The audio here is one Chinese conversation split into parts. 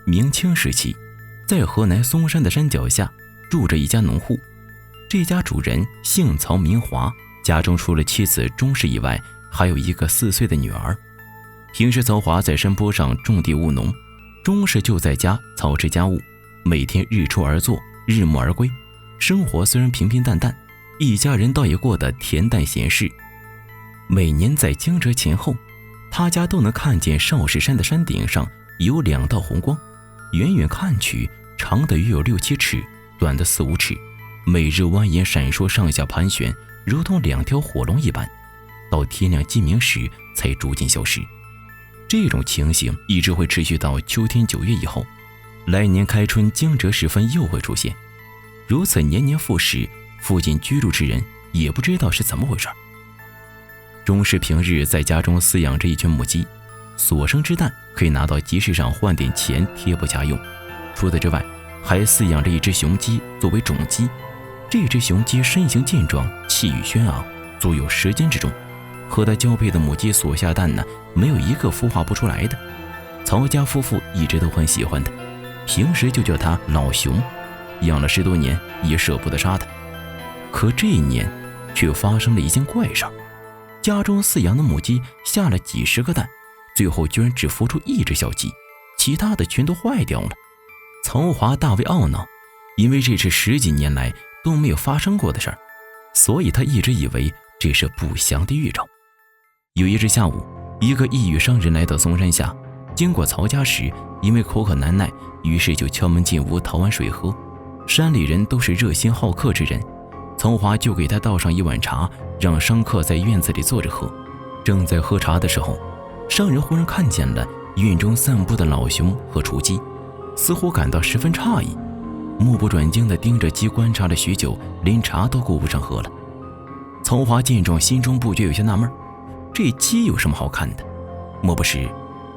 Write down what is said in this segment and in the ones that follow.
明清时期，在河南嵩山的山脚下住着一家农户，这家主人姓曹名华，家中除了妻子钟氏以外，还有一个4岁的女儿。平时曹华在山坡上种地务农，钟氏就在家操持家务，每天日出而作，日暮而归，生活虽然平平淡淡，一家人倒也过得恬淡闲适。每年在惊蛰前后，他家都能看见少室山的山顶上有2道红光，远远看去，长的约有6、7尺，短的4、5尺，每日蜿蜒闪烁，上下盘旋，如同2条火龙一般，到天亮鸡鸣时才逐渐消失。这种情形一直会持续到秋天9月以后，来年开春惊蛰时分又会出现，如此年年复始，附近居住之人也不知道是怎么回事。钟氏平日在家中饲养着一群母鸡，所生之蛋可以拿到集市上换点钱贴补家用。除此之外，还饲养着一只雄鸡作为种鸡。这只雄鸡身形健壮，气宇轩昂，足有10斤之重。和它交配的母鸡所下蛋呢，没有一个孵化不出来的。曹家夫妇一直都很喜欢它，平时就叫它老熊，养了10多年也舍不得杀它。可这一年却发生了一件怪事儿，家中饲养的母鸡下了几10个蛋，最后居然只孵出1只小鸡，其他的全都坏掉了。曹华大为懊恼，因为这是10几年来都没有发生过的事儿，所以他一直以为这是不祥的预兆。有一日下午，一个异域商人来到嵩山下，经过曹家时，因为口渴难耐，于是就敲门进屋讨碗水喝。山里人都是热心好客之人，曹华就给他倒上一碗茶，让商客在院子里坐着喝。正在喝茶的时候，商人忽然看见了院中散步的老熊和雏鸡，似乎感到十分诧异，目不转睛地盯着鸡观察了许久，连茶都顾不上喝了。曹华见状，心中不觉有些纳闷，这鸡有什么好看的？莫不是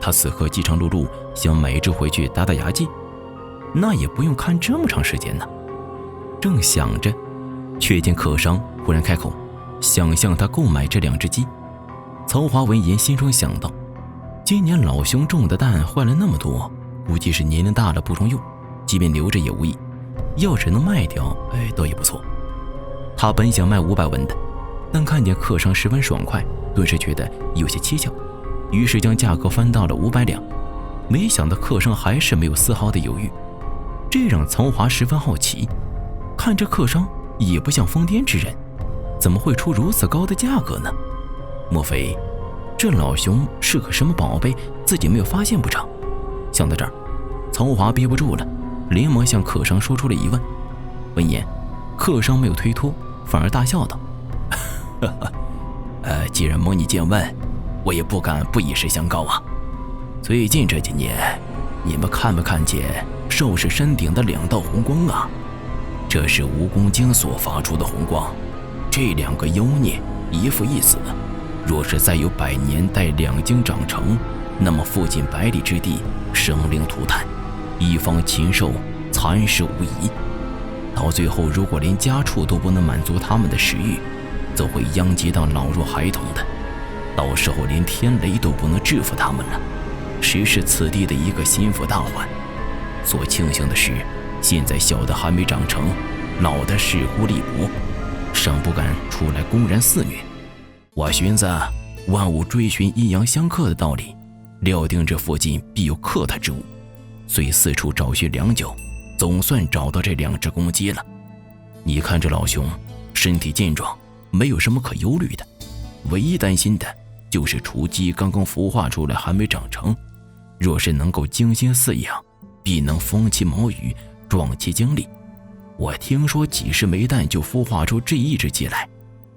他此刻饥肠辘辘，想买一只回去打打牙祭？那也不用看这么长时间呢。正想着，却见客商忽然开口，想向他购买这2只鸡。曹华闻言，心中想到，今年老熊种的蛋坏了那么多，估计是年龄大了不中用，即便留着也无益，要是能卖掉，倒也不错。他本想卖500文的，但看见客商十分爽快，顿时觉得有些蹊跷，于是将价格翻到了500两。没想到客商还是没有丝毫的犹豫，这让曹华十分好奇，看这客商也不像疯癫之人，怎么会出如此高的价格呢？莫非这老熊是个什么宝贝，自己没有发现不成？想到这儿，曹华憋不住了，连忙向客商说出了疑问。闻言，客商没有推脱，反而大笑道：既然蒙你见问，我也不敢不以实相告啊。最近这几年，你们看没看见少室山顶的2道红光啊？这是蜈蚣精所发出的红光，这2个妖孽一父一子，若是再有100年待2精长成，那么附近100里之地生灵涂炭，一方禽兽残食无疑。到最后，如果连家畜都不能满足他们的食欲，则会殃及到老弱孩童的，到时候连天雷都不能制服他们了，实是此地的一个心腹大患。所庆幸的是，现在小的还没长成，老的势孤力薄，尚不敢出来公然肆虐。我寻思万物追寻阴阳相克的道理，料定这附近必有克他之物，遂四处找寻良久，总算找到这2只公鸡了。你看这老熊身体健壮，没有什么可忧虑的，唯一担心的就是雏鸡刚刚孵化出来还没长成，若是能够精心饲养，必能丰其毛羽，壮其精力。我听说几10枚蛋就孵化出这1只鸡来，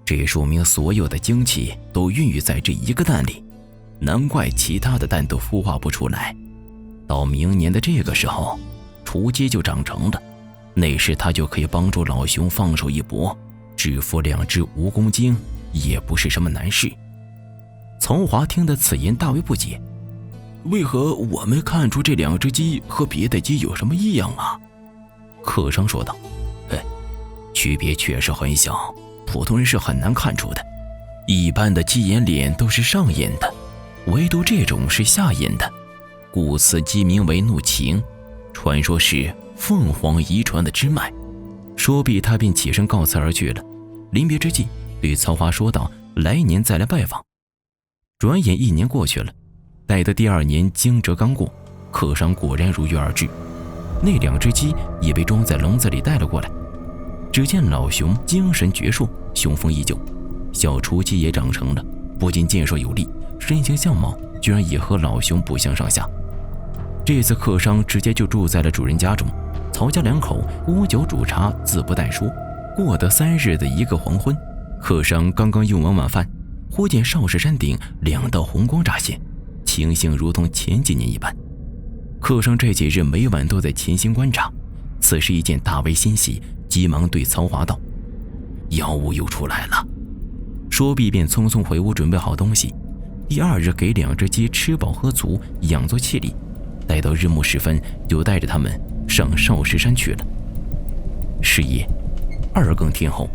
这说明所有的精气都孕育在这1个蛋里，难怪其他的蛋都孵化不出来。到明年的这个时候，雏鸡就长成了，那时它就可以帮助老熊放手一搏，制服2只蜈蚣精也不是什么难事。曹华听得此言大为不解，为何我没看出这2只鸡和别的鸡有什么异样啊？客商说道：区别确实很小，普通人是很难看出的。一般的鸡眼脸都是上眼的，唯独这种是下眼的，故此鸡名为怒禽，传说是凤凰遗传的支脉。说毕，他便起身告辞而去了。临别之际，对曹华说道：“来年再来拜访。”转眼1年过去了，待得第2年惊蛰刚过，客商果然如约而至。那2只鸡也被装在笼子里带了过来。只见老熊精神矍铄，雄风依旧，小雏鸡也长成了，不仅健硕有力，身形相貌居然也和老熊不相上下。这次客商直接就住在了主人家中，曹家2口锅酒煮茶自不待说。过得3日的一个黄昏，客商刚刚用完晚饭，忽见少室山顶2道红光乍现，情形如同前几年一般。客商这几日每晚都在潜心观察，此时一见大为欣喜，急忙对曹华道：“妖物又出来了。”说毕便匆匆回屋准备好东西。第2日给2只鸡吃饱喝足，养作气力，待到日暮时分，就带着他们上少室山去了。是夜2更天后，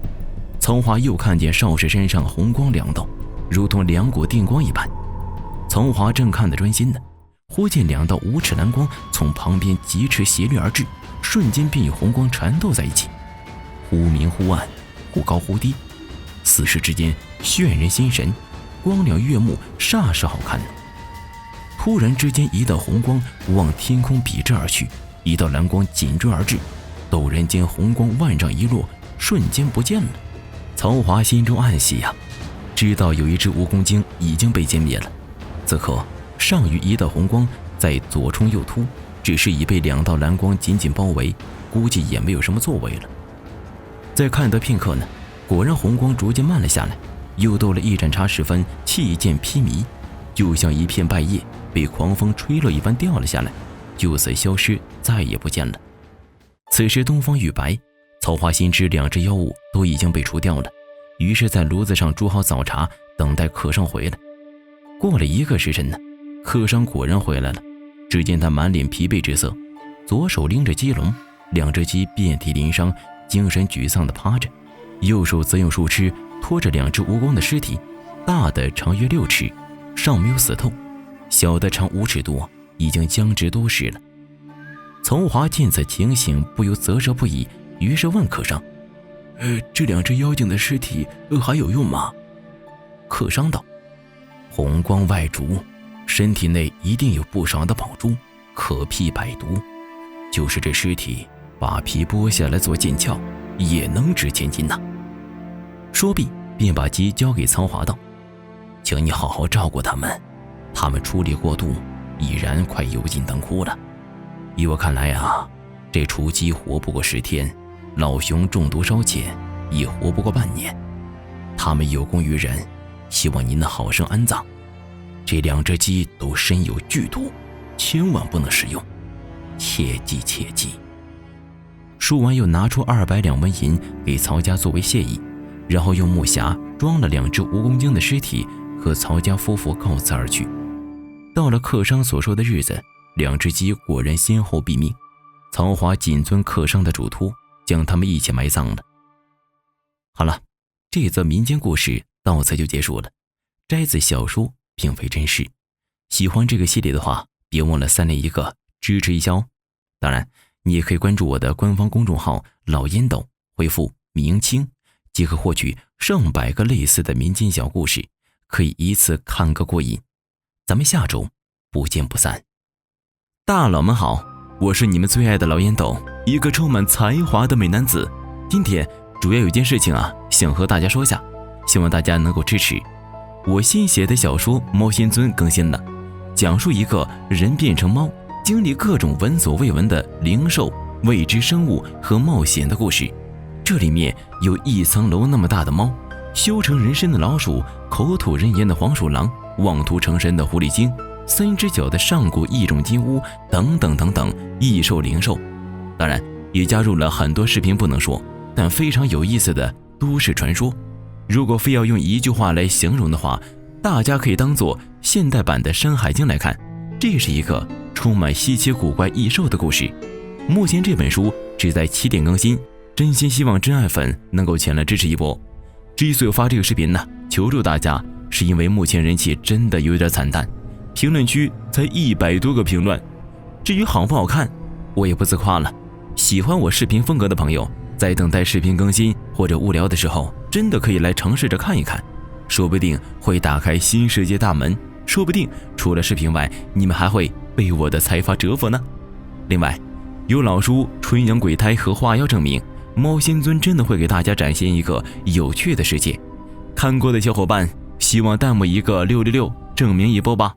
曹华又看见少室山上红光2道，如同2股电光一般。曹华正看得专心呢，忽见2道5尺蓝光从旁边疾驰斜掠而至，瞬间便与红光缠斗在一起，忽明忽暗，忽高忽低，四时之间眩人心神，光亮悦目，煞是好看呢。突然之间，一道红光往天空笔直而去，一道蓝光紧追而至，陡然间红光万丈一落，瞬间不见了。曹华心中暗喜呀，知道有一只蜈蚣精已经被歼灭了。此刻上于一道红光在左冲右突，只是已被2道蓝光紧紧包围，估计也没有什么作为了。再看得片刻呢，果然红光逐渐慢了下来，又到了一盏茶时分，气渐披靡，就像一片败叶被狂风吹落一般掉了下来，就此消失，再也不见了。此时东方欲白，曹华心知2只妖物都已经被除掉了，于是在炉子上煮好早茶，等待客商回来。过了1个时辰呢，客商果然回来了。只见他满脸疲惫之色，左手拎着鸡笼，2只鸡遍体鳞伤，精神沮丧地趴着，右手则用树枝拖着2只蜈蚣的尸体，大的长约6尺，尚没有死透，小的长5尺多，已经僵直多时了。曹华见此情形，不由啧舌不已，于是问客商：“这2只妖精的尸体还有用吗？”客商道：“红光外逐，身体内一定有不少的宝珠，可辟百毒。就是这尸体，把皮剥下来做剑鞘，也能值千金呐。”说毕，便把鸡交给曹华道：“请你好好照顾他们，他们出力过度，已然快油尽灯枯了。依我看来啊，这雏鸡活不过10天，老熊中毒稍浅，也活不过半年。他们有功于人，希望您能好生安葬。这2只鸡都身有剧毒，千万不能食用，切记切记。”说完，又拿出200两纹银给曹家作为谢意，然后用木匣装了2只蜈蚣精的尸体，和曹家夫妇告辞而去。到了客商所说的日子，2只鸡果然先后毙命。曹华谨遵客商的嘱托，将他们一起埋葬了。好了，这则民间故事到此就结束了，摘自小说，并非真实。喜欢这个系列的话，别忘了3连1个支持一下哦。当然，你也可以关注我的官方公众号老烟斗，回复明清即可获取上百个类似的民间小故事，可以一次看个过瘾。咱们下周不见不散。大佬们好，我是你们最爱的老烟斗，一个充满才华的美男子。今天主要有件事情想和大家说下，希望大家能够支持。我新写的小说《猫仙尊》更新了，讲述一个人变成猫，经历各种闻所未闻的灵兽、未知生物和冒险的故事。这里面有1层楼那么大的猫，修成人身的老鼠，口吐人言的黄鼠狼，妄图成神的狐狸精，3只脚的上古异种金乌，等等等等异兽灵兽。当然也加入了很多视频不能说但非常有意思的都市传说。如果非要用一句话来形容的话，大家可以当做现代版的《山海经》来看。这是一个充满稀奇古怪异兽的故事。目前这本书只在7点更新，真心希望真爱粉能够前来支持一波。之所以发这个视频呢，求助大家，是因为目前人气真的有点惨淡，评论区才100多个评论。至于好不好看，我也不自夸了。喜欢我视频风格的朋友，在等待视频更新或者无聊的时候，真的可以来尝试着看一看，说不定会打开新世界大门，说不定除了视频外，你们还会被我的财阀折服呢。另外，有老叔纯阳鬼胎和化妖证明，猫仙尊真的会给大家展现一个有趣的世界。看过的小伙伴，希望弹幕一个666证明一波吧。